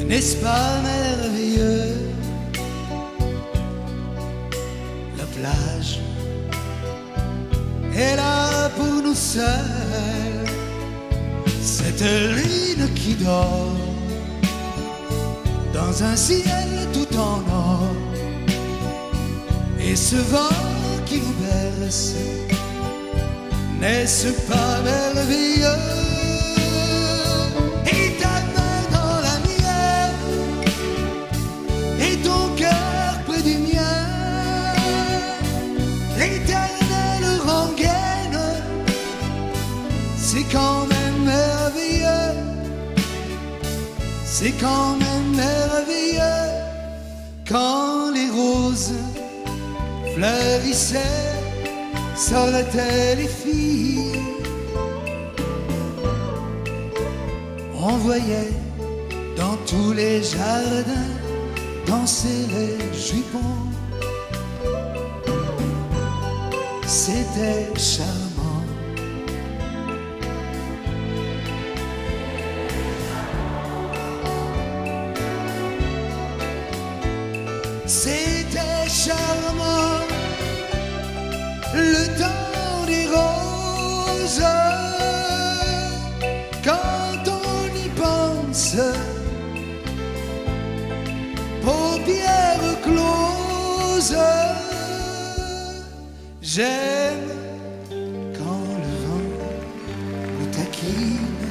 N'est-ce pas merveilleux? La plage est là pour nous seuls, cette lune qui dort dans un ciel tout en or, et ce vent qui nous berce, n'est-ce pas merveilleux? Et ta main dans la mienne, et ton cœur près du mien, l'éternelle rengaine, c'est quand même merveilleux, c'est quand même merveilleux, quand les roses fleurissaient, sortaient les filles, on voyait dans tous les jardins danser les jupons. C'était charmant. C'était charmant, le temps des roses, quand on y pense, paupières closes. J'aime quand le vent nous taquine,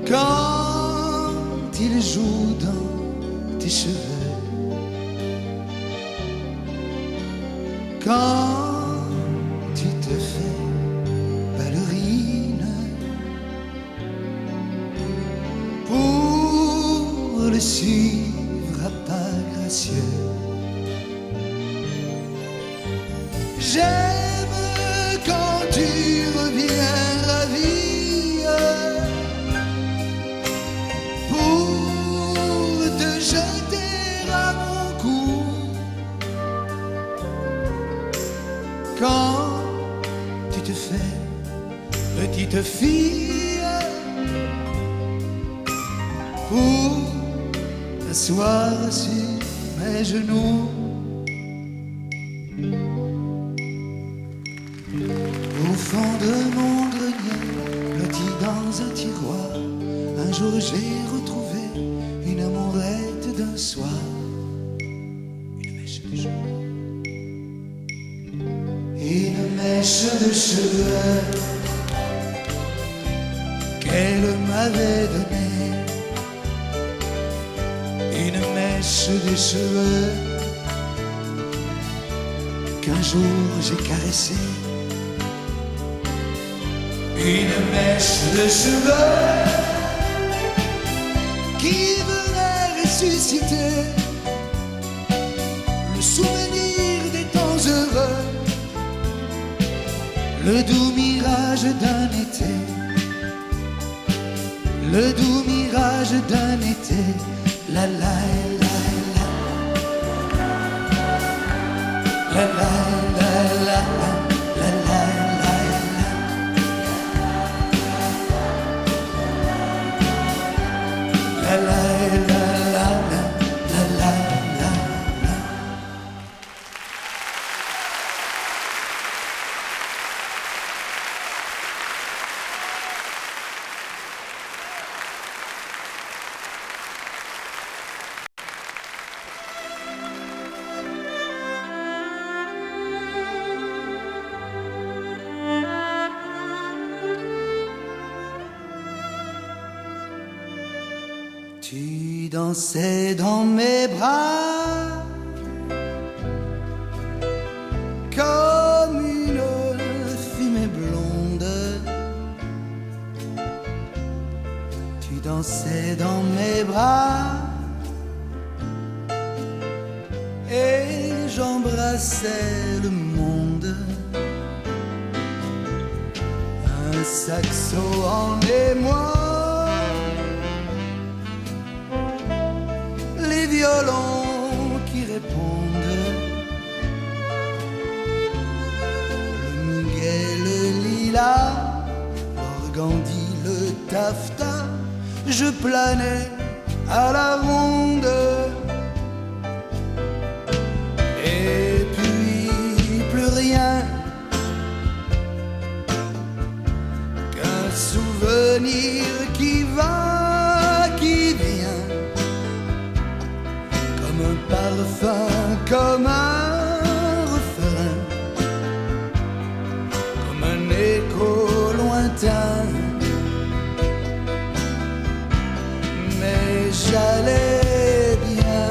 quand il joue dans tes cheveux, quand tu te fais ballerine, pour le suivre à pas gracieux. J'aime quand tu reviens ravie pour te jeter à mon cou, quand tu te fais petite fille pour t'asseoir sur mes genoux. Au fond de mon grenier, blotti dans un tiroir, un jour j'ai retrouvé une amourette d'un soir, une mèche de cheveux, une mèche de cheveux qu'elle m'avait donnée, une mèche de cheveux qu'un jour j'ai caressée. Une mèche de cheveux qui venait ressusciter le souvenir des temps heureux, le doux mirage d'un été, le doux mirage d'un été. La la la la la la la la la. La la la la la la la la. Tu dansais dans mes bras comme une fumée blonde. Tu dansais dans mes bras et j'embrassais le monde. Un saxo en émoi, les violons qui répondent, le muguet, le lilas, l'organdi, le taffetas, je planais à la ronde. Et puis plus rien qu'un souvenir qui va, qui vient, comme un parfum, comme un refrain, comme un écho lointain. Mais j'allais bien,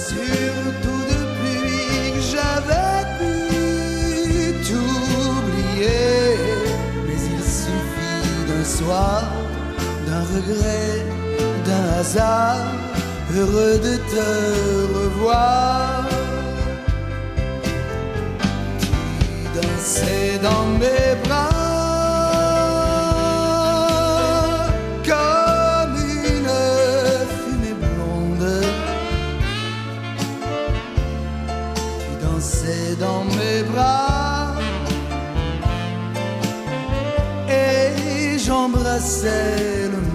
surtout depuis que j'avais pu t'oublier. Mais il suffit d'un soir, d'un regret, d'un hasard, heureux de te revoir. Tu dansais dans mes bras comme une fumée blonde. Tu dansais dans mes bras et j'embrassais le monde.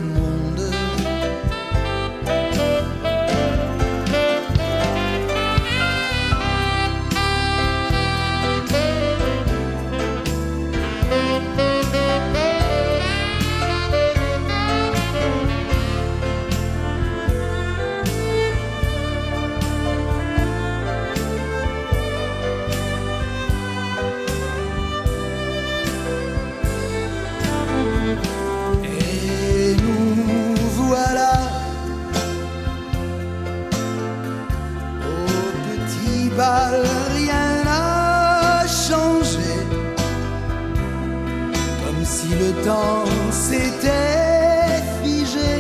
Rien n'a changé, comme si le temps s'était figé.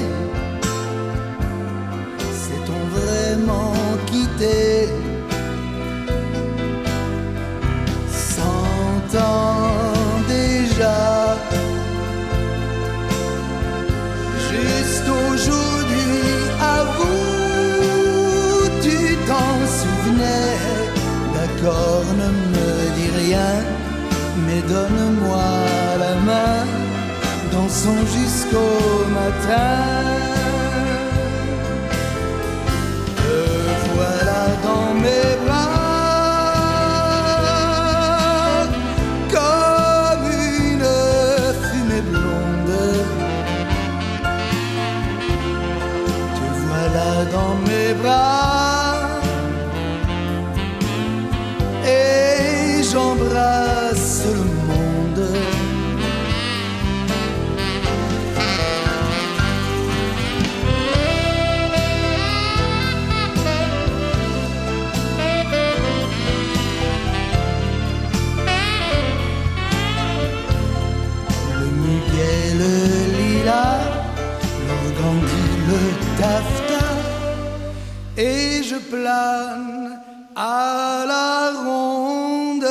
S'est-on vraiment quitté 100 ans déjà? Juste aujourd'hui, avoue, tu t'en souvenais. D'accord, ne me dis rien, mais donne-moi la main, dansons jusqu'au matin. Te voilà dans mes bras, comme une fumée blonde. Te voilà dans mes bras et j'embrasse le monde. Le muguet, le lilas, l'organdi, le taffetas, et je plane à la ronde.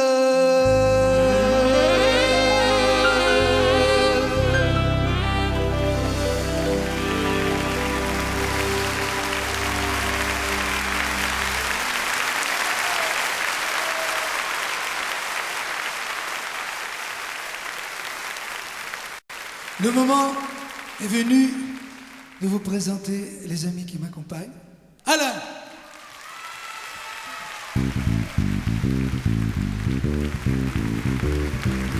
Le moment est venu de vous présenter les amis qui m'accompagnent. Alain!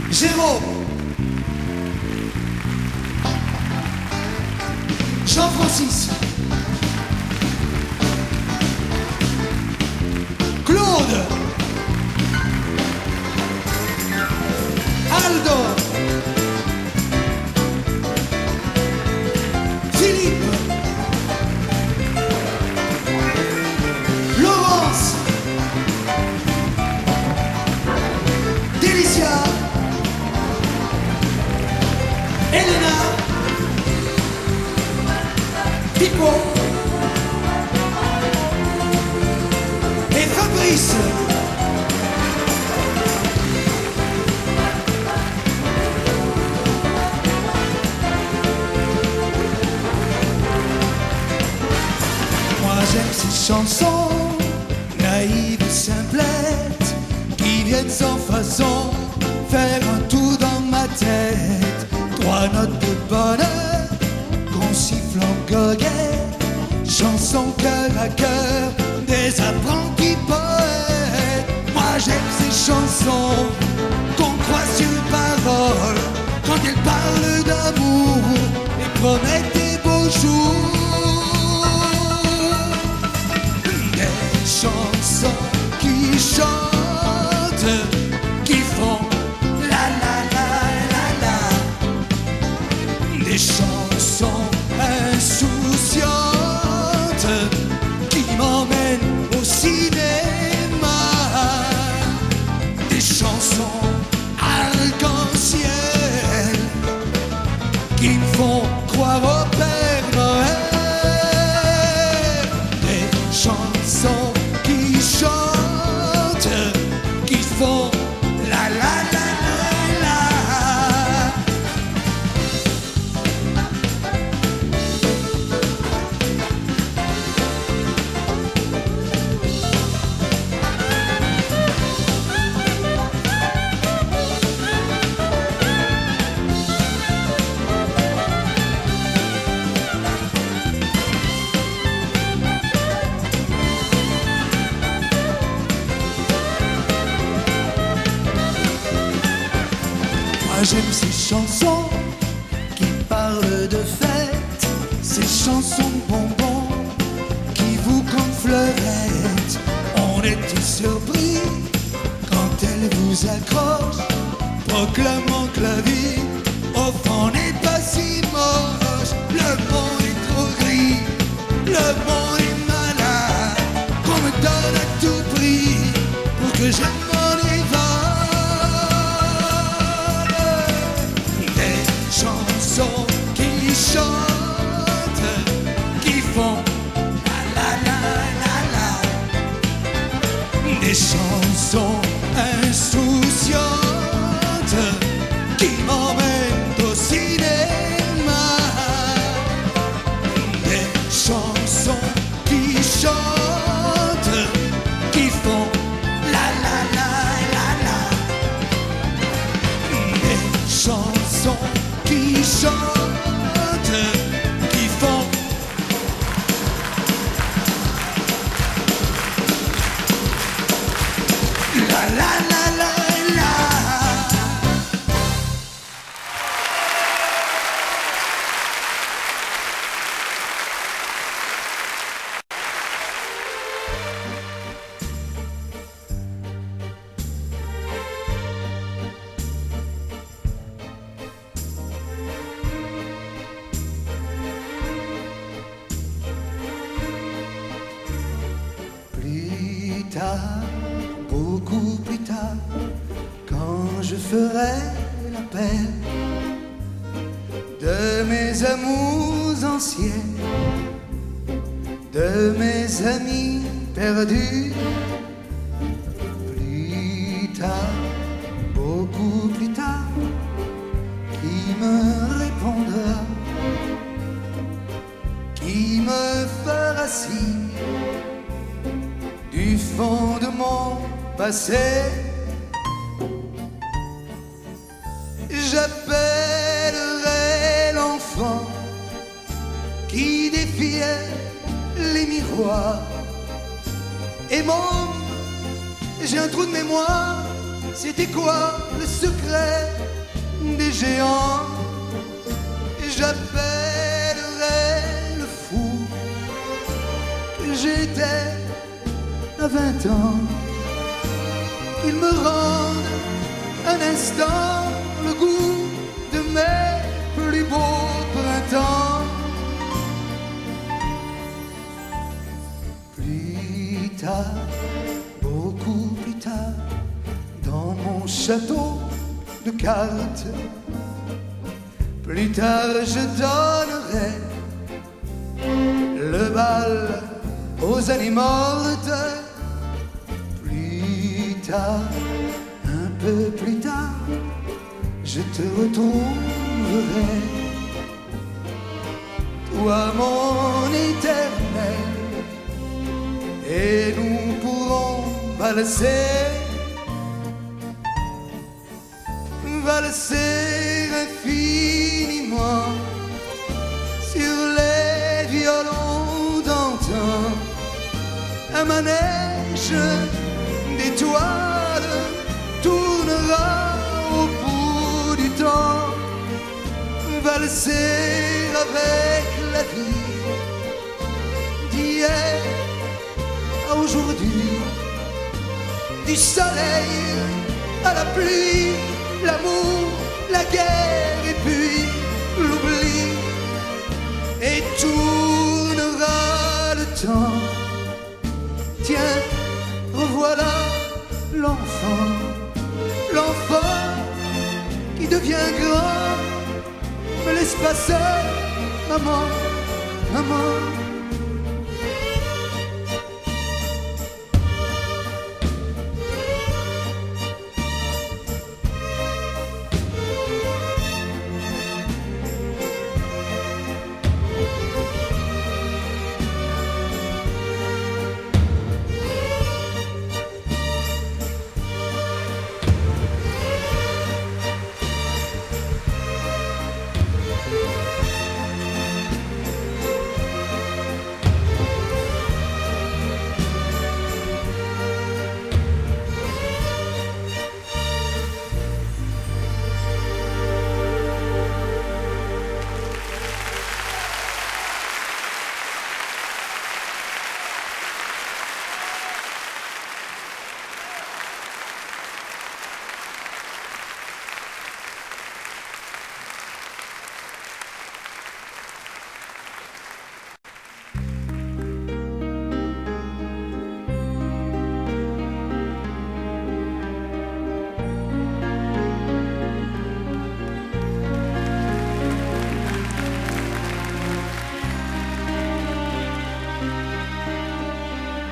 Jérôme, Jean-Francis, Claude, Aldo, Philippe, Laurence, Délicia, Elena, Pipo et Fabrice. Moi j'aime ces chansons naïves, simplettes, qui viennent sans façon faire un tour dans ma tête. 3 notes de bonheur qu'on siffle en goguet, chanson cœur à cœur des apprentis poètes. Moi j'aime ces chansons qu'on croit sur parole, quand elles parlent d'amour et promettent des beaux jours. Des chansons qui chantent, qui font la la la la la. Des chansons insouciantes qui m'emmènent au cinéma. Des chansons arc-en-ciel qui me font croire au Père Noël. Des chansons qui chantent, qui font la la la la la. Moi j'aime ces chansons qui parlent de fête, ces chansons de bonbons qui vous comptent fleurettes. On est tous surpris quand elles vous accrochent, proclamant que la vie au fond n'est pas si moche. Le monde est trop gris, le monde est malade, qu'on me donne à tout prix pour que je m'en évade. Des chansons qui chantent, qui font la la la la la. Des chansons insouciantes qui m'emmènent au cinéma. Des chansons qui chantent, qui font la la la la la. Des chansons qui chantent, qui font la la la la la. Plus tard, beaucoup plus tard, quand je ferai la paix de mes amours anciens, de mes amis perdus. Plus tard, beaucoup plus tard, qui me répondra, qui me fera signe du fond de mon passé. J'appellerai l'enfant qui défiait les miroirs. Et môme, j'ai un trou de mémoire, c'était quoi le secret des géants? J'appellerai le fou que j'étais à 20 ans, qu'il me rende un instant le goût de mes plus beaux printemps. Plus tard, beaucoup plus tard, dans mon château de cartes, plus tard je donnerai le bal aux animaux mortes. Plus tard, un peu plus tard, je te retrouverai, toi mon éternel, et nous pourrons valser, valser infiniment. le manège d'étoiles tournera au bout du temps, valser avec la vie d'hier à aujourd'hui, du soleil à la pluie, l'amour, la guerre et puis l'oubli, et tournera le temps. Tiens, revoilà l'enfant, l'enfant qui devient grand. Me laisse pas seul, maman, maman.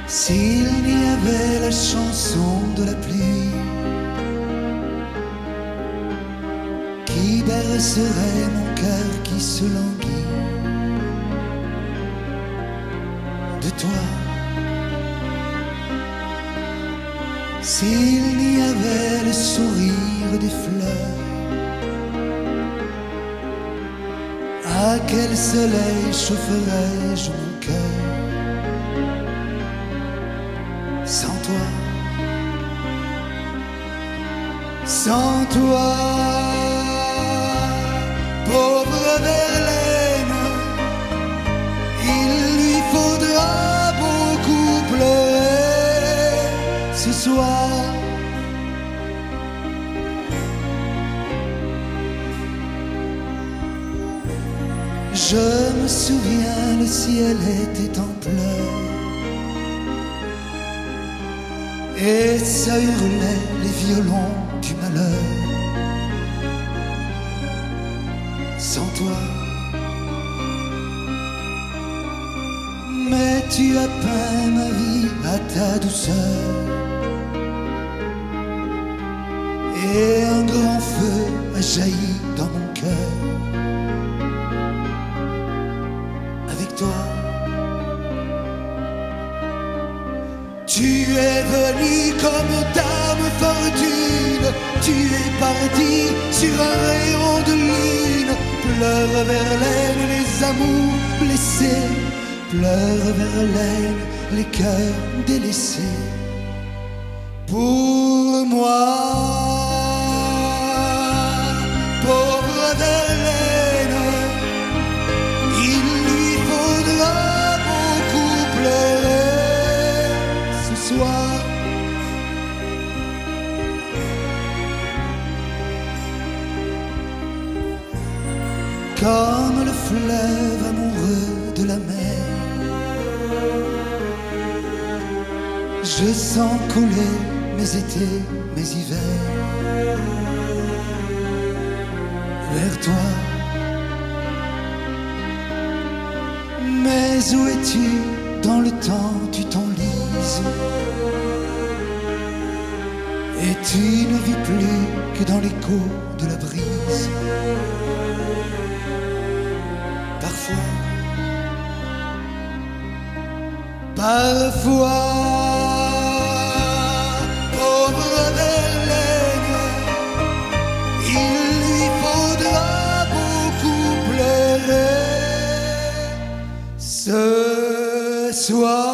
S'il y avait la chanson de la pluie qui bercerait mon cœur qui se languit de toi, s'il y avait le sourire des fleurs, à quel soleil chaufferais-je mon cœur? Sans toi, sans toi, pauvre Verlaine, il lui faudra beaucoup pleurer ce soir. Je me souviens, le ciel était en pleurs et ça hurlait les violons du malheur. Sans toi, mais tu as peint ma vie à ta douceur, et un grand feu a jailli dans mon cœur. Avec toi, tu es venu comme dame fortune, tu es parti sur un rayon de lune. Pleure Verlaine les amours blessés, pleure Verlaine les cœurs délaissés. Pour moi, pauvre Verlaine, il lui faudra beaucoup pleurer ce soir. Comme le fleuve amoureux de la mer, je sens couler mes étés, mes hivers vers toi. Mais où es-tu dans le temps? Tu t'enlises et tu ne vis plus que dans l'écho de la brise. Parfois, pauvre Verlaine, il lui faudra beaucoup pleurer ce soir.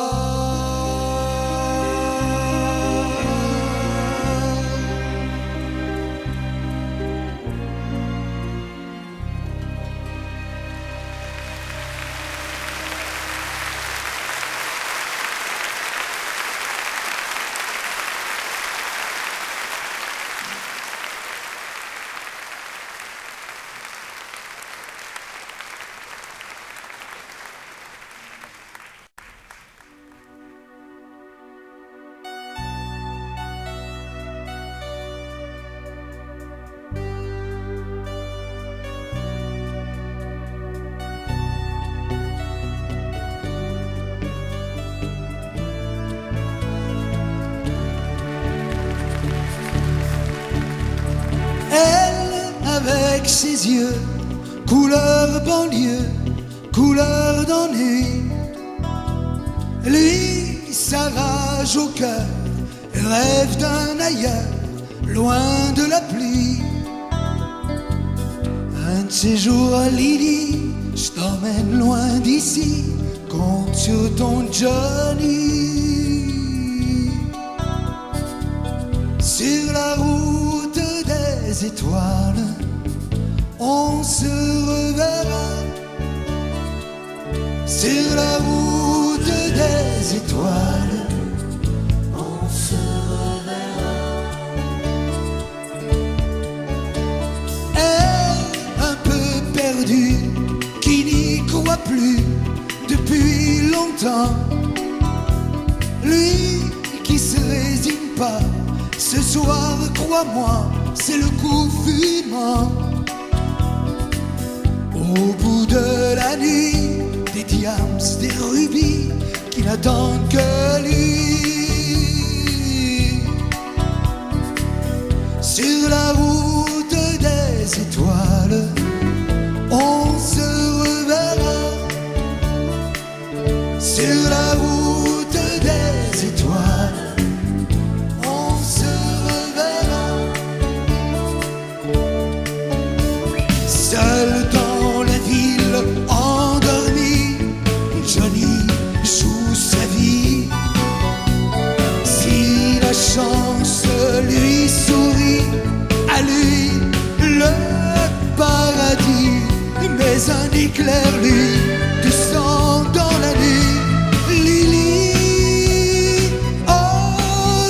Elle, avec ses yeux, couleur banlieue, couleur d'ennui. Lui, sa rage au cœur, rêve d'un ailleurs, loin de la pluie. Un de ces jours, Lily, je t'emmène loin d'ici, compte sur ton Johnny. Sur la route des étoiles, on se reverra. Sur la route des étoiles, on se reverra. Elle, un peu perdue, qui n'y croit plus depuis longtemps. Lui qui se résigne pas, ce soir, crois-moi, c'est le coup fumant. Au bout de la nuit, des diams, des rubis qui n'attendent que lui. Sur la route des étoiles, on se reverra. Sur la route des étoiles, on se reverra. Seul dans la ville endormie, Johnny joue sa vie. Si la chance lui sourit, à lui le paradis. Mais un éclair lui descend dans la nuit. Lily, oh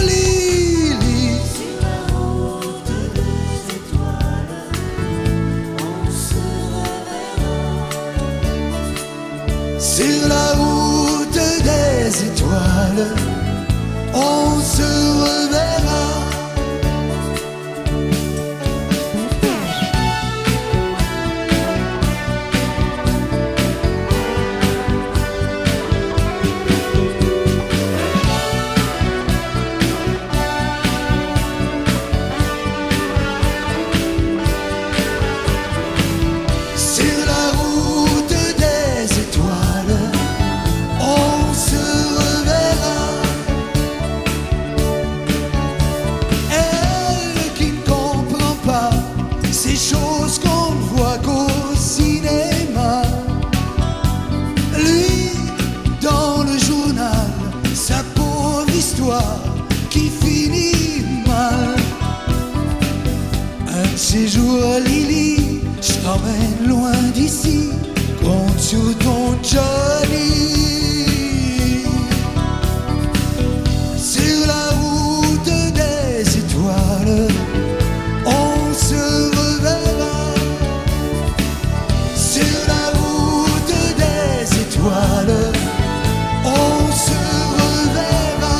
Lily. Sur la route des étoiles, on se reverra. Sur la route des étoiles, on se reverra. Sur la route des étoiles, on se reverra. Elle qui ne comprend pas ces choses qu'on ne voit qu'au cinéma. Lui, dans le journal, sa pauvre histoire qui finit mal. Un de ces jours, Lily, je t'emmène loin d'ici, compte sur ton Johnny. Sur la route des étoiles, on se reverra. Sur la route des étoiles, on se reverra.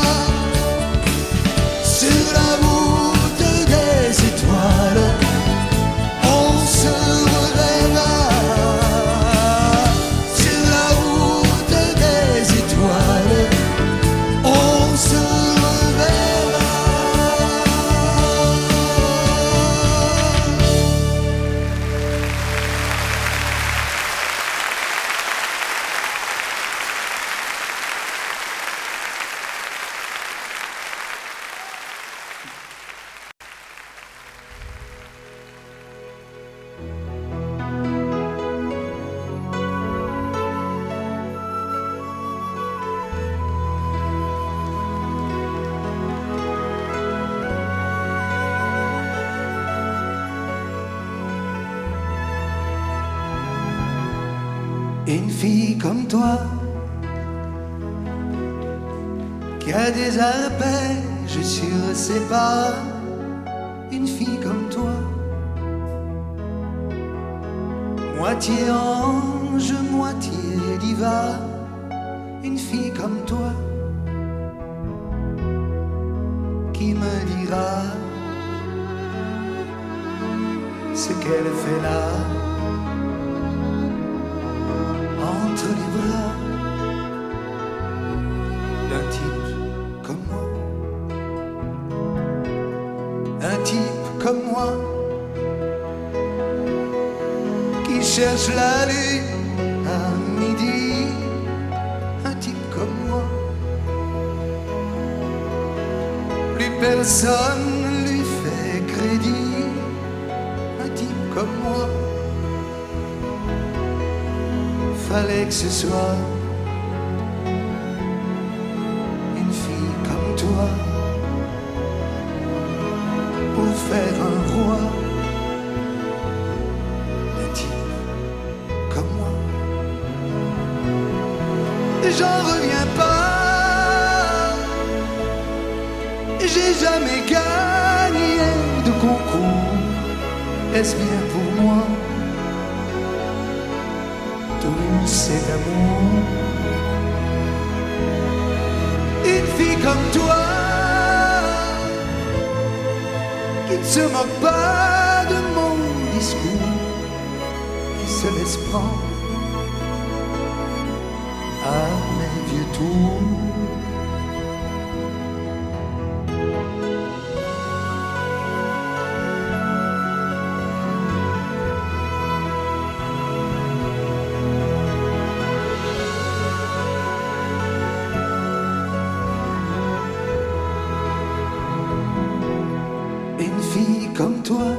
Sur la route des étoiles, on se reverra. Sur la route des étoiles, on se reverra. Une fille comme toi, qui a des arpèges sur ses pas. Une fille comme toi, moitié ange, moitié diva. Une fille comme toi, qui me dira ce qu'elle fait là, entre les bras d'un type comme moi. Un type comme moi, cherche la lune à midi, un type comme moi. Plus personne ne lui fait crédit, un type comme moi. Fallait que ce soit une fille comme toi pour faire un roi. Un type comme moi. J'en reviens pas, j'ai jamais gagné de concours. Est-ce bien pour moi? Tout cet amour. Une fille comme toi qui ne se moque pas de mon discours, qui se laisse prendre à mes vieux tours. Une fille comme toi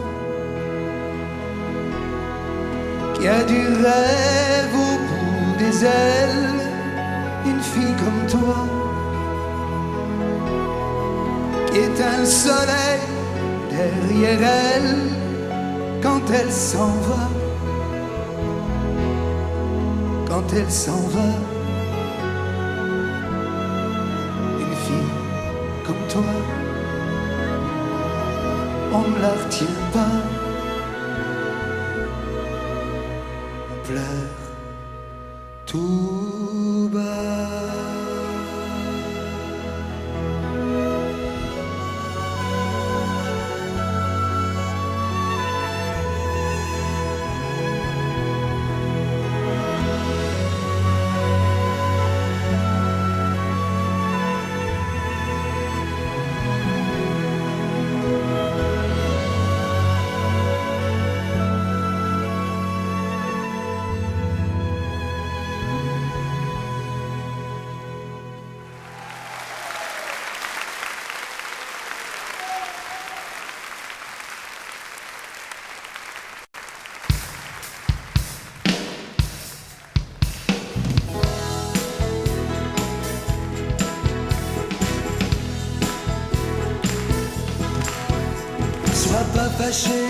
qui a du rêve au bout des ailes. Une fille comme toi qui éteint le soleil derrière elle quand elle s'en va. Quand elle s'en va. Une fille comme toi, on ne la retient pas. On pleure tout bas. Sois pas fâché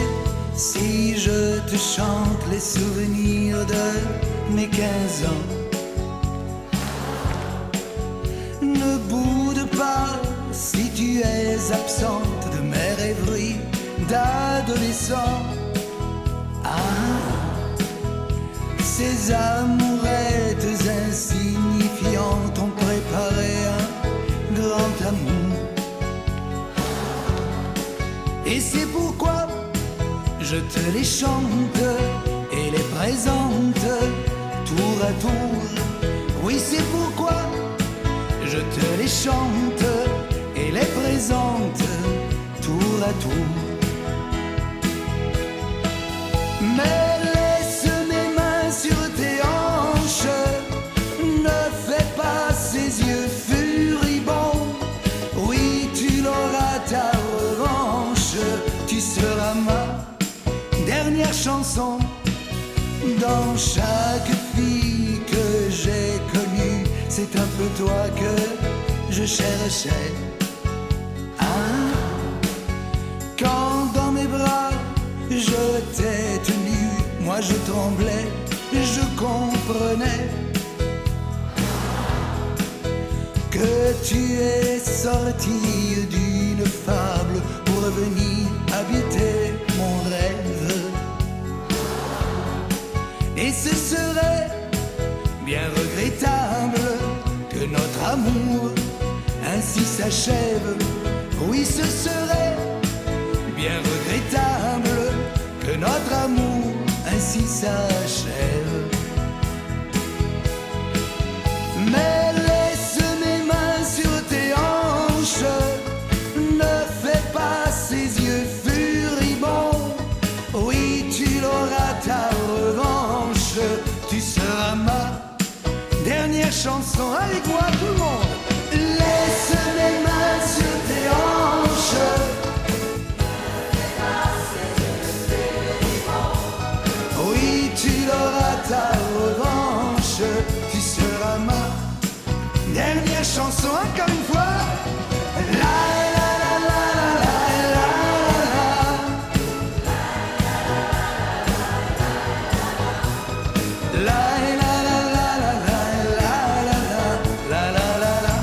si je te chante les souvenirs de mes 15 ans. Ne boude pas si tu es absente de mes rêveries d'adolescent. Ah, ces amourettes insignifiantes ont préparé un grand amour. Et c'est pourquoi je te les chante et les présente tour à tour. Oui, c'est pourquoi je te les chante et les présente tour à tour. Mais laisse mes mains sur tes hanches, ne fais pas ces yeux furibonds. Oui, tu l'auras ta revanche, tu seras ma dernière chanson. Dans chaque fille que j'ai connue, c'est un peu toi que je cherchais. Ah, quand dans mes bras je t'ai tenu, moi je tremblais, je comprenais que tu es sorti d'une fable pour venir habiter mon rêve. Et ce serait bien regrettable que notre amour ainsi s'achève. Oui, ce serait bien regrettable que notre amour ainsi s'achève. Mais laisse mes mains sur tes hanches, ne fais pas ces yeux furibonds. Oui, tu l'auras ta revanche, chanson avec moi tout le monde. Laisse mes mains sur tes hanches. Oui, tu auras ta revanche. Tu seras ma dernière chanson encore une fois. La la la la la la la la la la la la la la la.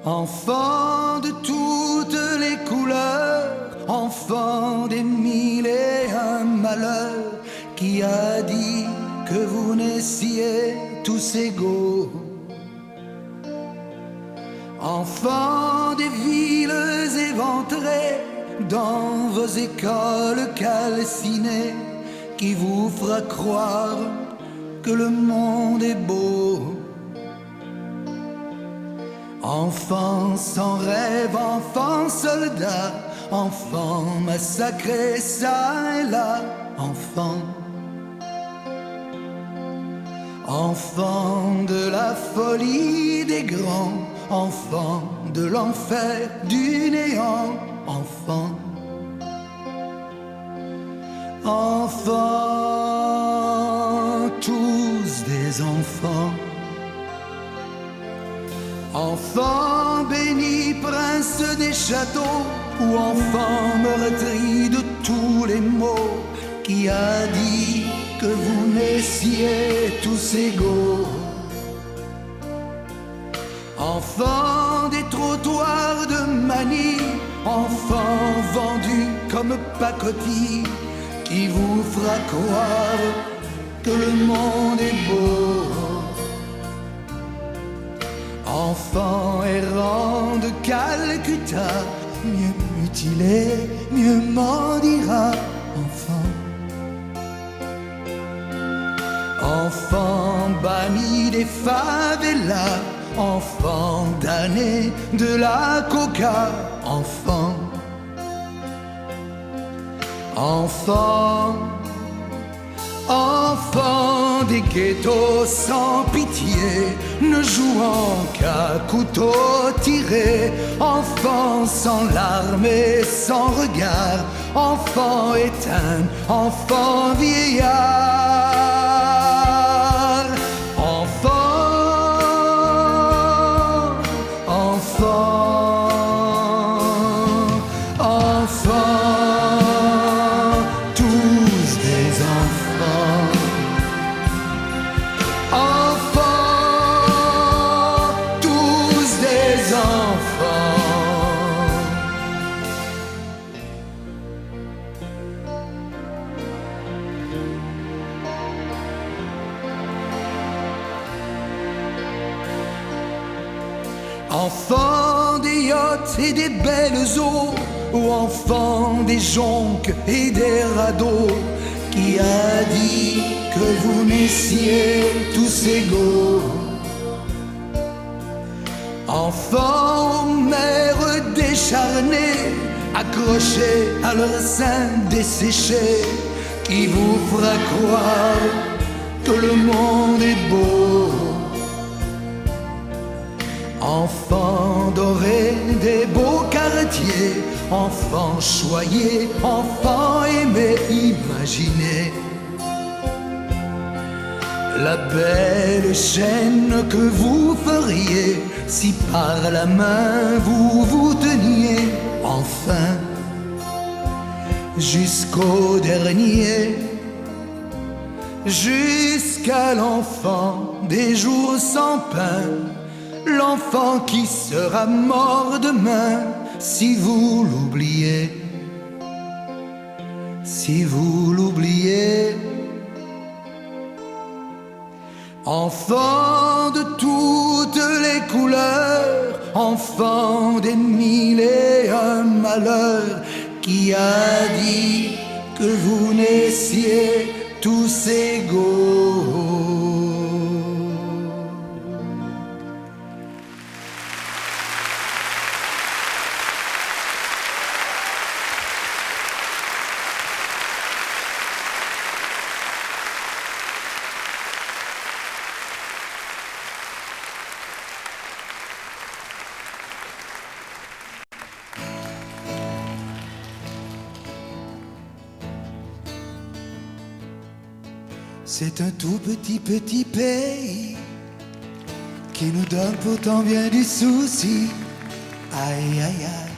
Enfant de toutes les couleurs, enfant des mille et un malheurs, qui a dit que vous naissiez tous égaux? Enfant des villes éventrées, dans vos écoles calcinées, qui vous fera croire que le monde est beau? Enfant sans rêve, enfant soldat, enfant massacré ça et là, enfant. Enfant de la folie des grands, enfant de l'enfer du néant, enfant. Enfants, tous des enfants. Enfant béni, prince des châteaux, ou enfant meurtri de tous les maux, qui a dit que vous naissiez tous égaux? Enfant des trottoirs de Manille, enfant vendu comme pacotille, qui vous fera croire que le monde est beau? Enfant errant de Calcutta, mieux mutilé, mieux m'en dira, enfant. Enfant banni des favelas, enfant damné de la coca, enfant. Enfant, enfant des ghettos sans pitié, ne jouant qu'à couteau tiré, enfant sans larmes et sans regard, enfant éteint, enfant vieillard. Enfant, enfant, enfant, tous des enfants. Enfants, tous des enfants. Enfants des yachts et des belles eaux, ou enfants des jonques et des radeaux, qui a dit que vous naissiez tous égaux? Enfants aux mères décharnées, accrochés à leurs seins desséchés, qui vous fera croire que le monde est beau? Enfants dorés des beaux quartiers, enfants choyés, enfants aimés, imaginez la belle chaîne que vous feriez si par la main vous vous teniez, enfin, jusqu'au dernier, jusqu'à l'enfant des jours sans pain, l'enfant qui sera mort demain si vous l'oubliez, si vous l'oubliez. Enfant de toutes les couleurs, enfant des mille et un malheurs, qui a dit que vous naissiez tous égaux? C'est un tout petit pays qui nous donne pourtant bien du souci. Aïe aïe aïe.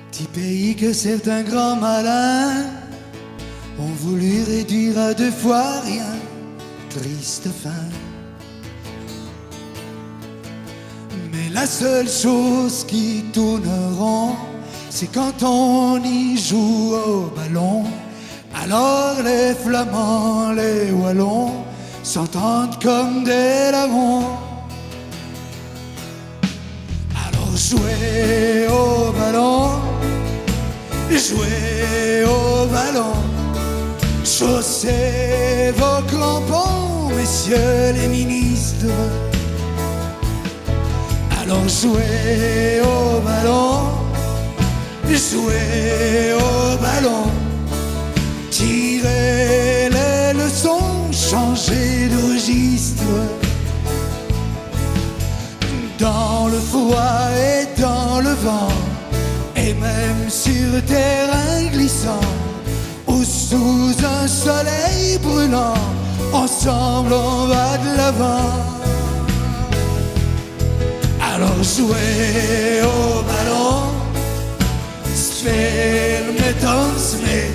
Petit pays que certains grands malins ont voulu réduire à 2 fois rien. Triste fin. Mais la seule chose qui tourne rond, c'est quand on y joue au ballon. Alors les Flamands, les Wallons s'entendent comme des larrons. Alors jouez au ballon, jouez au ballon, chaussez vos crampons, messieurs les ministres. Alors jouez au ballon, jouez au ballon, tirez les leçons, changez de registre. Dans le froid et dans le vent, et même sur terrain glissant, ou sous un soleil brûlant, ensemble on va de l'avant. Alors jouez au ballon, speel met ons mee,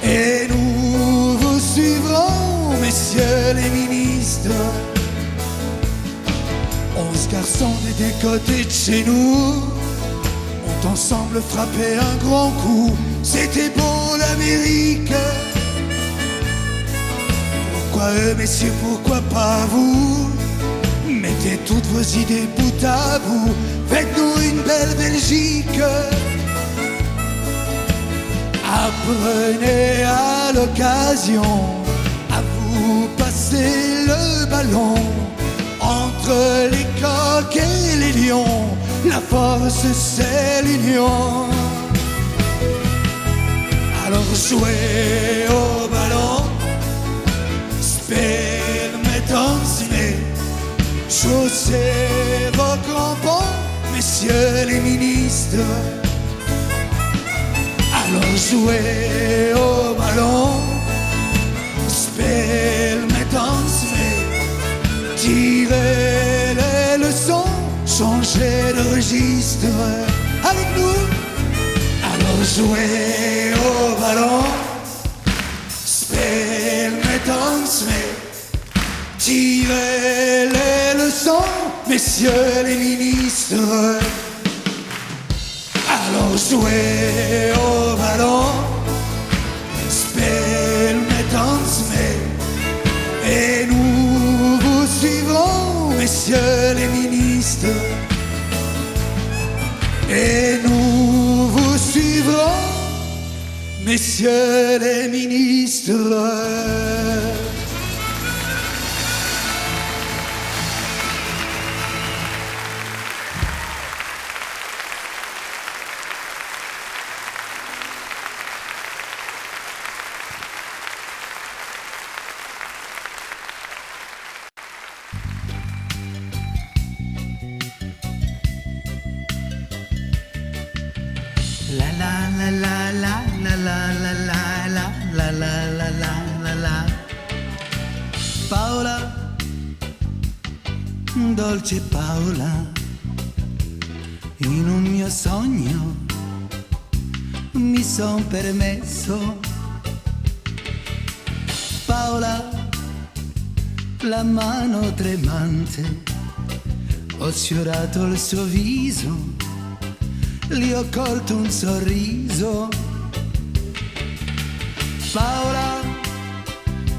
et nous vous suivrons, messieurs les ministres. 11 garçons des côtés de chez nous ont ensemble frappé un grand coup. C'était bon l'Amérique. Pourquoi eux, messieurs, pourquoi pas vous? Mettez toutes vos idées bout à bout, faites-nous une belle Belgique. Apprenez à l'occasion à vous passer le ballon. Entre les coqs et les lions, la force c'est l'union. Alors jouez au ballon, speel met ons mee, chaussez vos crampons, messieurs les ministres. Alors jouez au ballon, speel met ons mee, tirez les leçons, changez de registre avec nous. Alors jouez au ballon, speel met ons mee, tirez les leçons, messieurs les ministres. Alors jouez au ballon, speel met ons mee, et nous vous suivrons, messieurs les ministres. Et nous vous suivrons, messieurs les ministres. La la la la la la la la la la la la la la la. Paola, dolce Paola, in un mio sogno mi son permesso. Paola, la mano tremante, ho sfiorato il suo viso, gli ho colto un sorriso. Paola,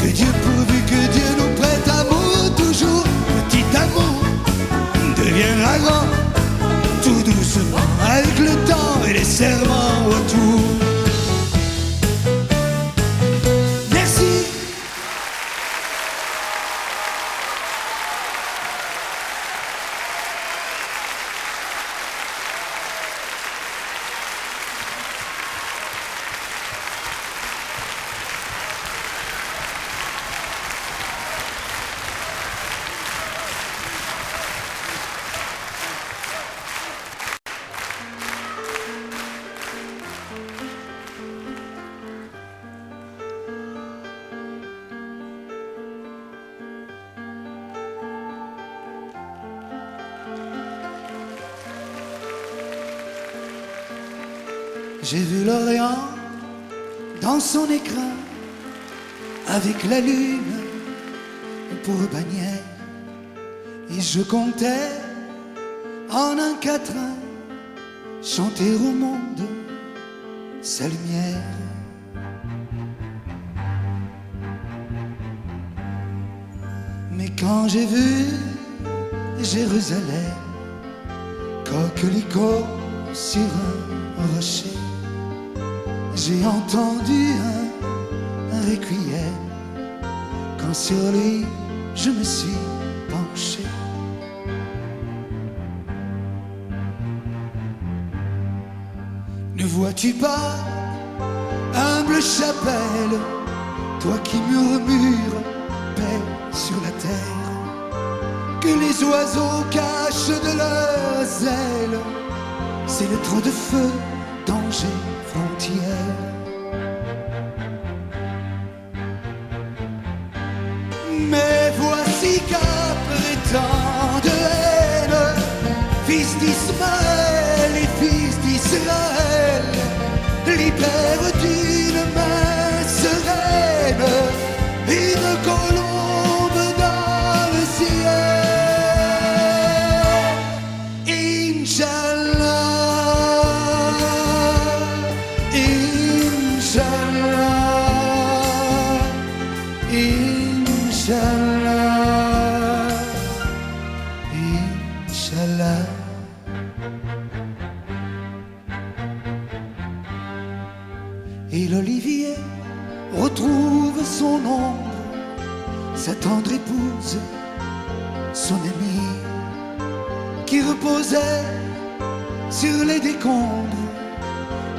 Que Dieu pourvu que Dieu nous prête amour toujours. Petit amour deviendra grand, tout doucement avec le temps et les serments autour. Merci. J'ai vu l'Orient dans son écrin, avec la lune pour bannière, et je comptais en un quatrain chanter au monde sa lumière. Mais quand j'ai vu Jérusalem, coquelicot sur un rocher, j'ai entendu un requiem. Quand sur lui je me suis penché, ne vois-tu pas, humble chapelle, toi qui murmures paix sur la terre, que les oiseaux cachent de leurs ailes, c'est le trou de feu, danger, frontière. Mais voici qu'après tant de haine, fils d'Ismaël et fils d'Israël libèrent d'une main sereine une colombe dans le ciel. Inch'Allah, Inch'Allah, Inch'Allah, Inch'Allah. Et l'olivier retrouve son ombre, sa tendre épouse, son amie, qui reposait sur les décombres,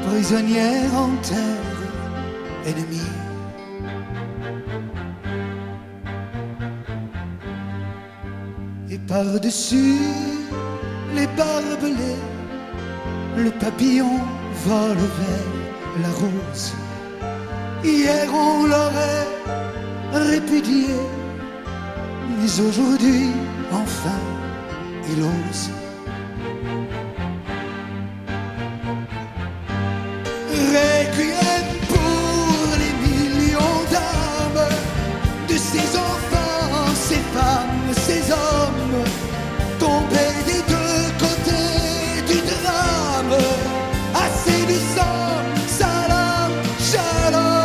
prisonnière en terre ennemie. Et par-dessus les barbelés, le papillon vole vers la rose. Hier on l'aurait répudié, mais aujourd'hui enfin il ose. Requiem pour les millions d'âmes, de ces enfants, ces femmes, ces hommes, tombés des deux côtés du drame. Assez du sang, salam, shalom.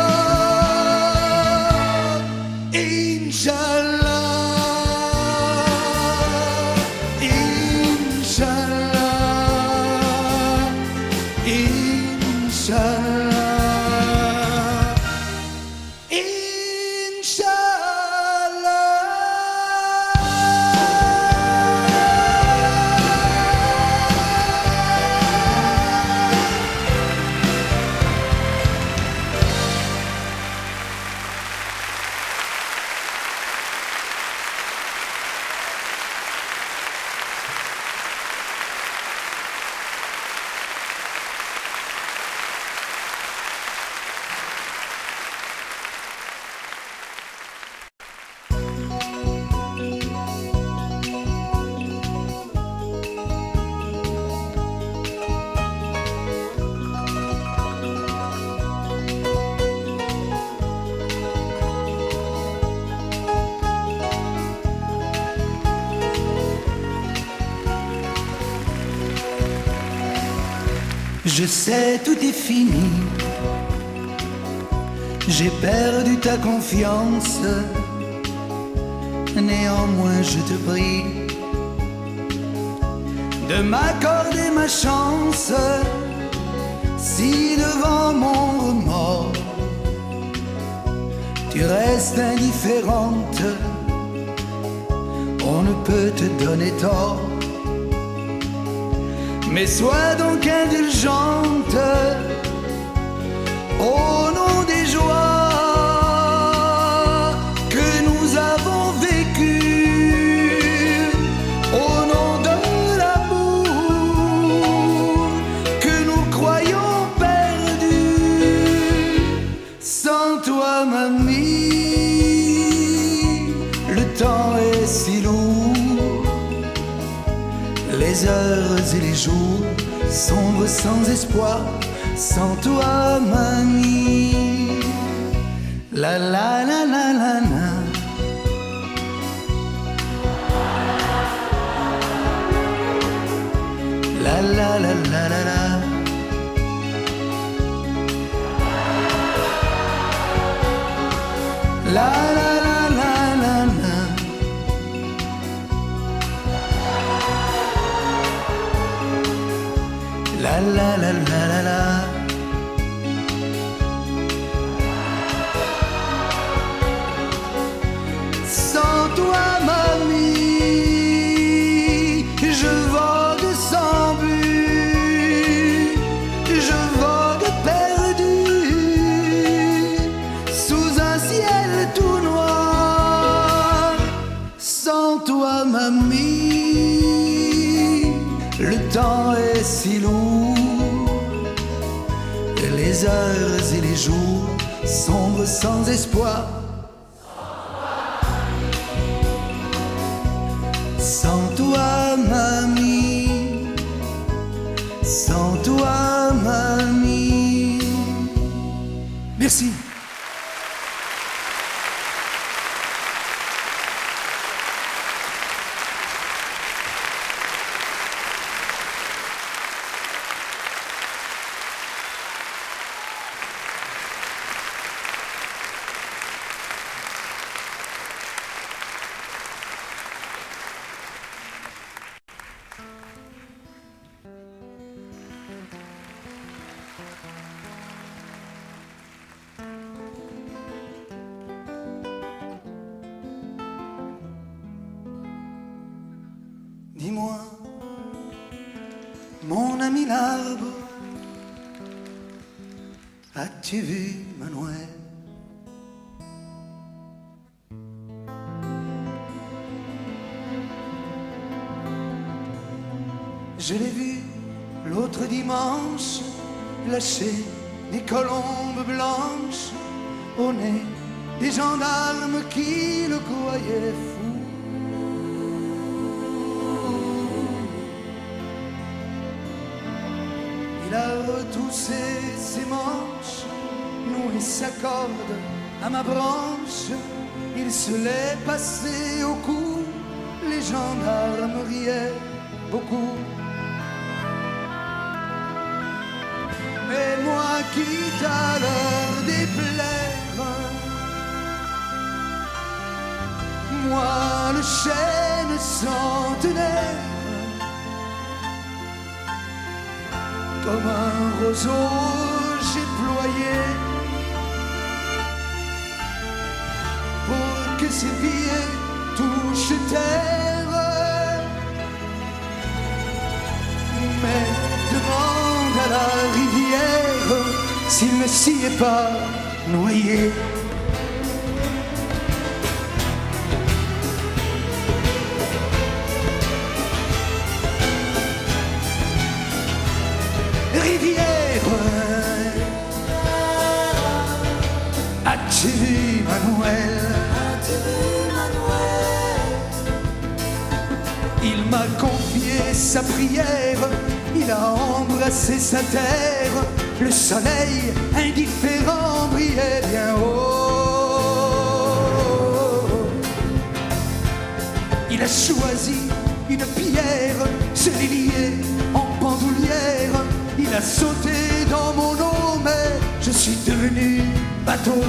Inch'Allah, Inch'Allah, Inch'Allah, Inch'Allah. Je sais tout est fini, J'ai perdu ta confiance, néanmoins je te prie de m'accorder ma chance. Si devant mon remords tu restes indifférente, on ne peut te donner tort. Mais sois donc indulgente au nom des joies que nous avons vécues, au nom de l'amour que nous croyons perdu. Sans toi, mamie, le temps est si lourd, les heures et les jours sombres sans espoir. Sans toi, mamie, la la la la la la. La la la la la la. La la la la la la. La la la la la la. Sans toi, mamie, je vogue sans but, je vogue perdu sous un ciel tout noir. Sans toi, mamie, le temps est si lourd, les heures et les jours sombres sans espoir. Sans toi, mamie, sans toi, mamie. Merci. Dis-moi, mon ami l'arbre, as-tu vu Manuel? Je l'ai vu l'autre dimanche lâcher des colombes blanches au nez des gendarmes qui le croyaient fou. Il a retroussé ses manches, noué sa corde à ma branche. Il se l'est passé au cou, les gendarmes riaient beaucoup. Mais moi, quitte à leur déplaire, moi le chêne centenaire, comme un roseau j'ai ployé pour que ses pieds touchent terre. Mais demande à la rivière s'il ne s'y est pas noyé. Rivière, as-tu vu Manuel? Il m'a confié sa prière, il a embrassé sa terre. Le soleil indifférent brillait bien haut. Il a choisi une pierre, se l'est liée en bandoulière. Il a sauté dans mon eau, mais je suis devenu bateau.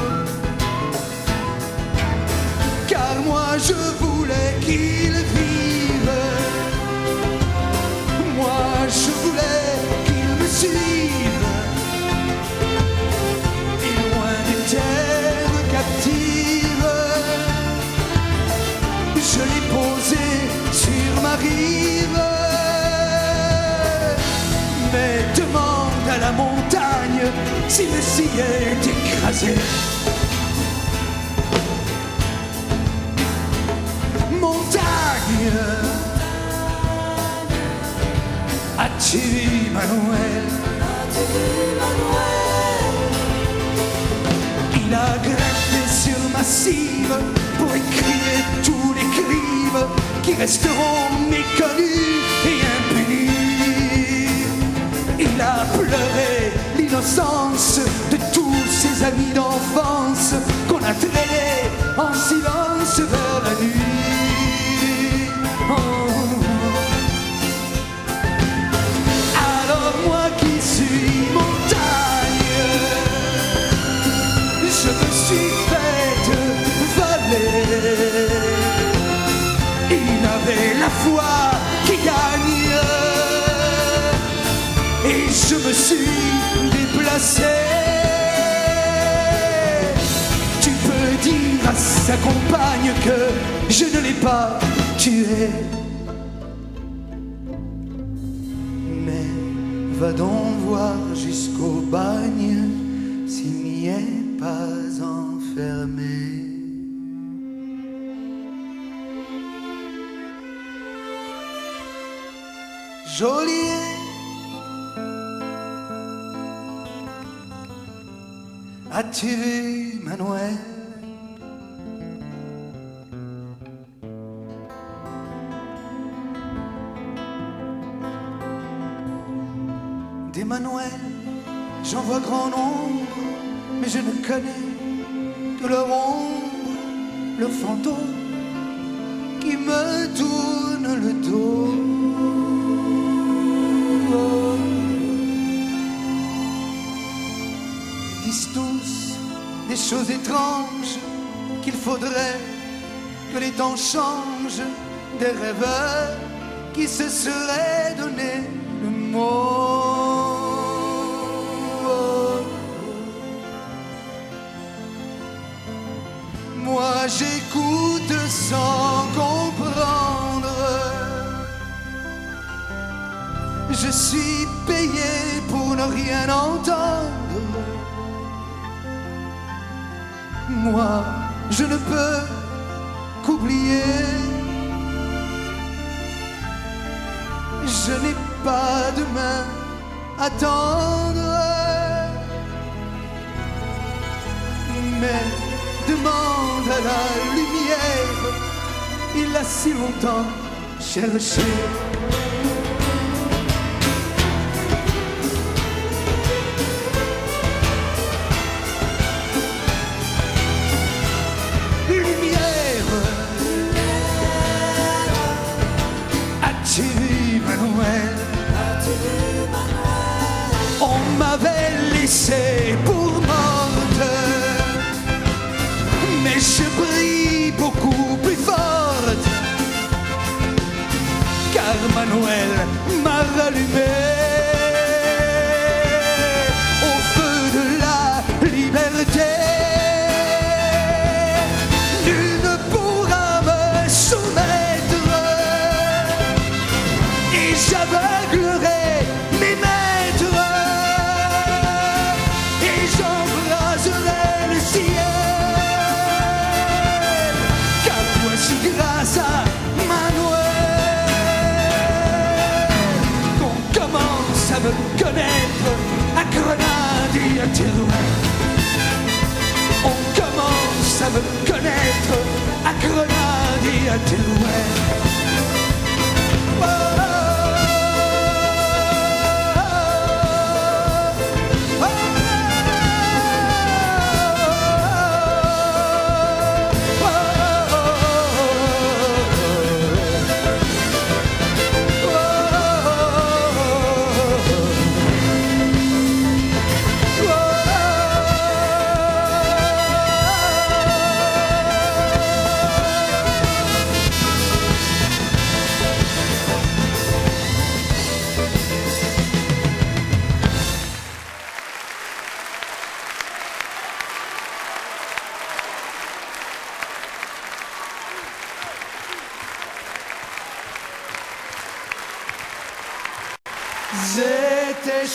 Car moi je voulais qu'il vive, moi je voulais qu'il me suive, et loin des terres captives, je l'ai posé sur ma rive. Mais demande à la montagne si le ciel est écrasé. Montagne, as-tu vu Manuel? Il a grimpé sur ma cive pour écrire tous les crimes qui resteront méconnus et impunis. Il a pleuré l'innocence de tous ses amis d'enfance qu'on a traînés en silence vers la nuit. Oh. Alors moi qui suis montagne, je me suis faite valer. Il avait la foi qui gagne, et je me suis déplacé. Tu peux dire à sa compagne que je ne l'ai pas tué. Mais va donc voir jusqu'au bagne s'il n'y est pas enfermé. Joliet, as-tu vu Manuel? Des Manuel, j'en vois grand nombre, mais je ne connais que leur ombre, le fantôme qui me tourne le dos. Ils disent tous des choses étranges, qu'il faudrait que les temps changent, des rêveurs qui se seraient donné le mot. Moi j'écoute sans comprendre, je suis payé pour ne rien entendre. Moi je ne peux qu'oublier, je n'ai pas de main à tendre. Mais demande à la lumière, il l'a si longtemps cherché. Lumière, as-tu vu Manuel? On m'avait laissé pour morte, mais je brille beaucoup plus forte, car Manuel m'a rallumé au feu de la liberté. Nul ne pourra me soumettre, et j'aveuglerai mes maîtres, et j'embraserai le ciel. Car voici grâce à Manuel qu'on commence à me connaître à Grenade et à Terouet. On commence à me connaître à Grenade et à Terouet. Oh, oh, oh, oh,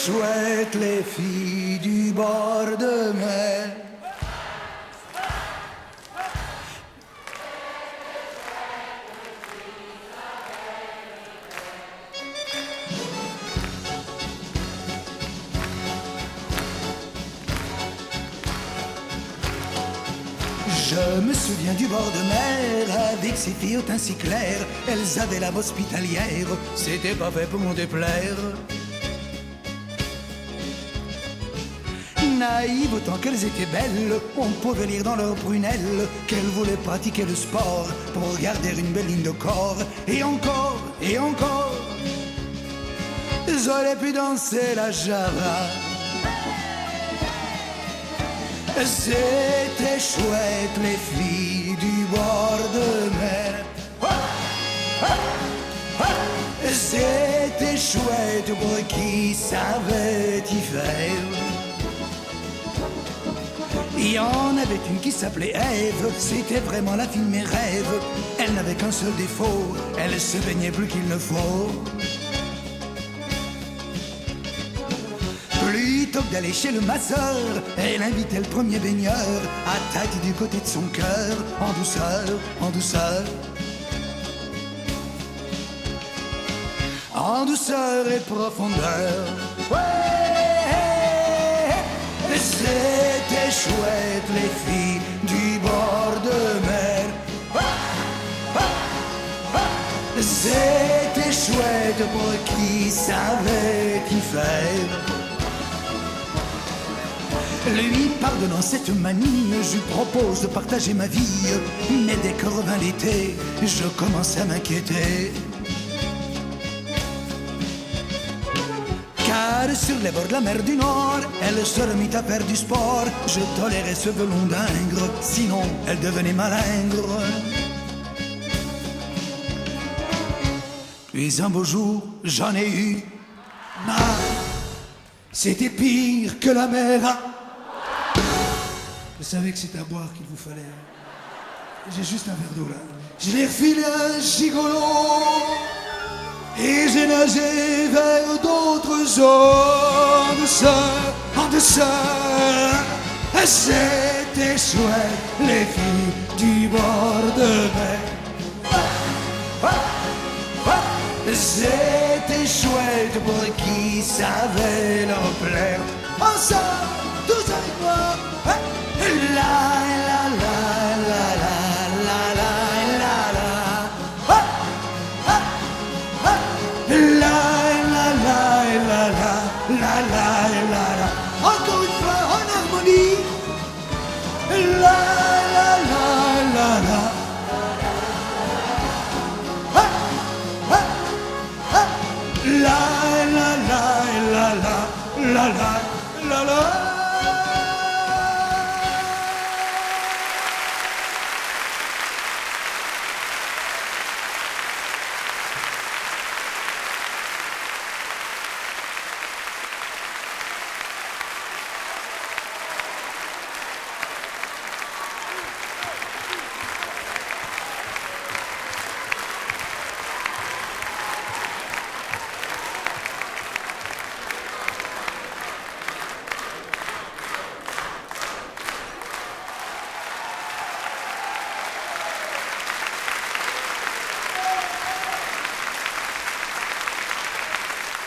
chouettes les filles du bord de mer. Je me souviens du bord de mer avec ses filles au teint si clair. Elles avaient l'âme hospitalière, c'était pas fait pour m'en déplaire. Naïves autant qu'elles étaient belles, on pouvait lire dans leurs prunelles qu'elles voulaient pratiquer le sport pour garder une belle ligne de corps. Et encore, j'aurais pu danser la java. C'était chouette les filles du bord de mer. C'était chouette pour qui savait y faire. Il y en avait une qui s'appelait Ève, c'était vraiment la fille de mes rêves. Elle n'avait qu'un seul défaut, elle se baignait plus qu'il ne faut. Plutôt que d'aller chez le masseur, elle invitait le premier baigneur à tâter du côté de son cœur, en douceur, en douceur. En douceur et profondeur. C'était chouette les filles du bord de mer. C'était chouette pour qui savait y faire. Lui pardonnant cette manie, je lui propose de partager ma vie. Mais dès que revint l'été, je commence à m'inquiéter. Car sur les bords de la mer du Nord, elle se remit à faire du sport. Je tolérais ce velon d'ingre, sinon elle devenait malingre. Puis un beau jour, j'en ai eu marre. C'était pire que la mer. Je savais que c'était à boire qu'il vous fallait. J'ai juste un verre d'eau là. Je l'ai refilé un gigolo et j'ai nagé vers d'autres eaux. En douceur, c'était chouette les filles du bord de mer. C'était chouette pour qui savait leur plaire. Ensemble, tous avec moi. La la la la la la la la la. La la la la la la la la. Encore une fois en harmonie. La la la la la. La la la la la la la la.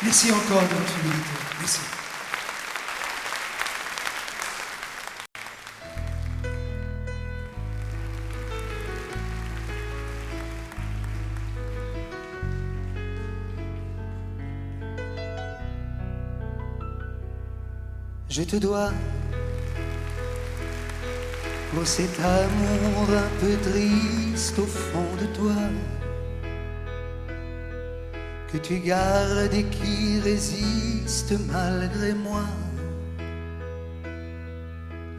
Merci encore de votre humilité. Merci. Je te dois pour cet amour un peu triste au fond de toi, que tu gardes et qui résiste malgré moi.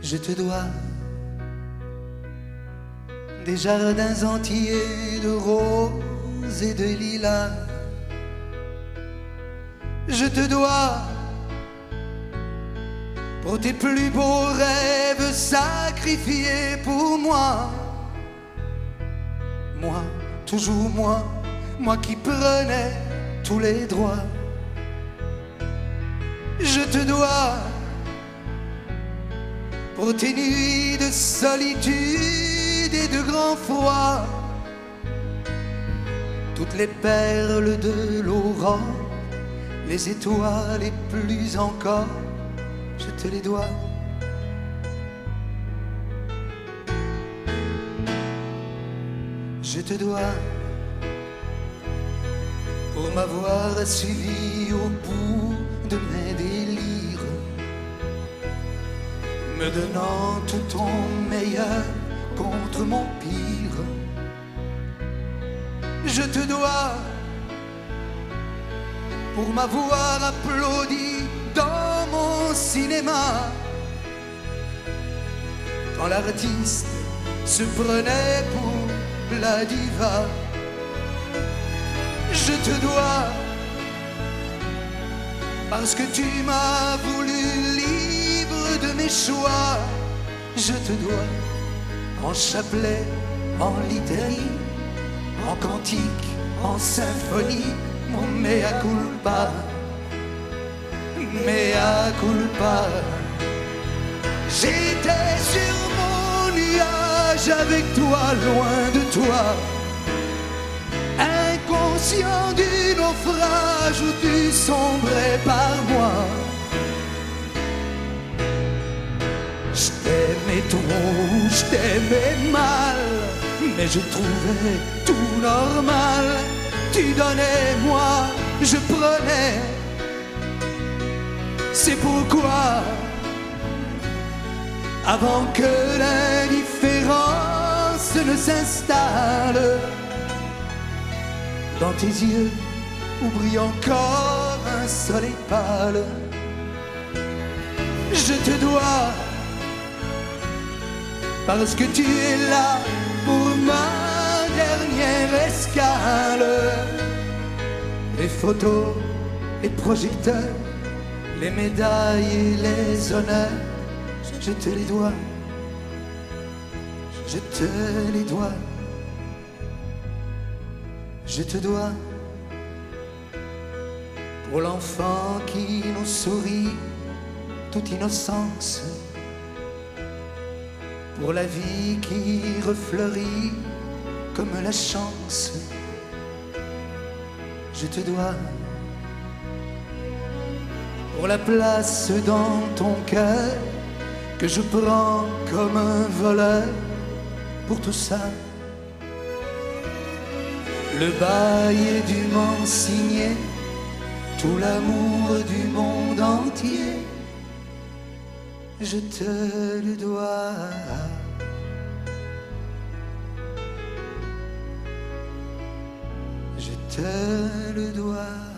Je te dois des jardins entiers de roses et de lilas. Je te dois pour tes plus beaux rêves sacrifiés pour moi. Moi, toujours moi, moi qui prenais tous les droits. je te dois pour tes nuits de solitude et de grand froid, toutes les perles de l'aurore, les étoiles et plus encore, je te les dois. Je te dois pour m'avoir suivi au bout de mes délires, me donnant tout ton meilleur contre mon pire. Je te dois pour m'avoir applaudi dans mon cinéma, quand l'artiste se prenait pour la diva. Je te dois parce que tu m'as voulu libre de mes choix. Je te dois en chapelet, en litanie, en cantique, en symphonie, mon mea culpa, mea culpa. J'étais sur mon nuage avec toi, loin de toi, inconscient du naufrage où tu sombrais par moi. Je t'aimais trop, je t'aimais mal, mais je trouvais tout normal. Tu donnais, moi, je prenais. C'est pourquoi, avant que l'indifférence ne s'installe, dans tes yeux où brille encore un soleil pâle, je te dois parce que tu es là pour ma dernière escale. Les photos, les projecteurs, les médailles et les honneurs, je te les dois, je te les dois. Je te dois pour l'enfant qui nous sourit, toute innocence, pour la vie qui refleurit comme la chance. Je te dois pour la place dans ton cœur que je prends comme un voleur, pour tout ça. Le bail est dûment signé, tout l'amour du monde entier, je te le dois. Je te le dois.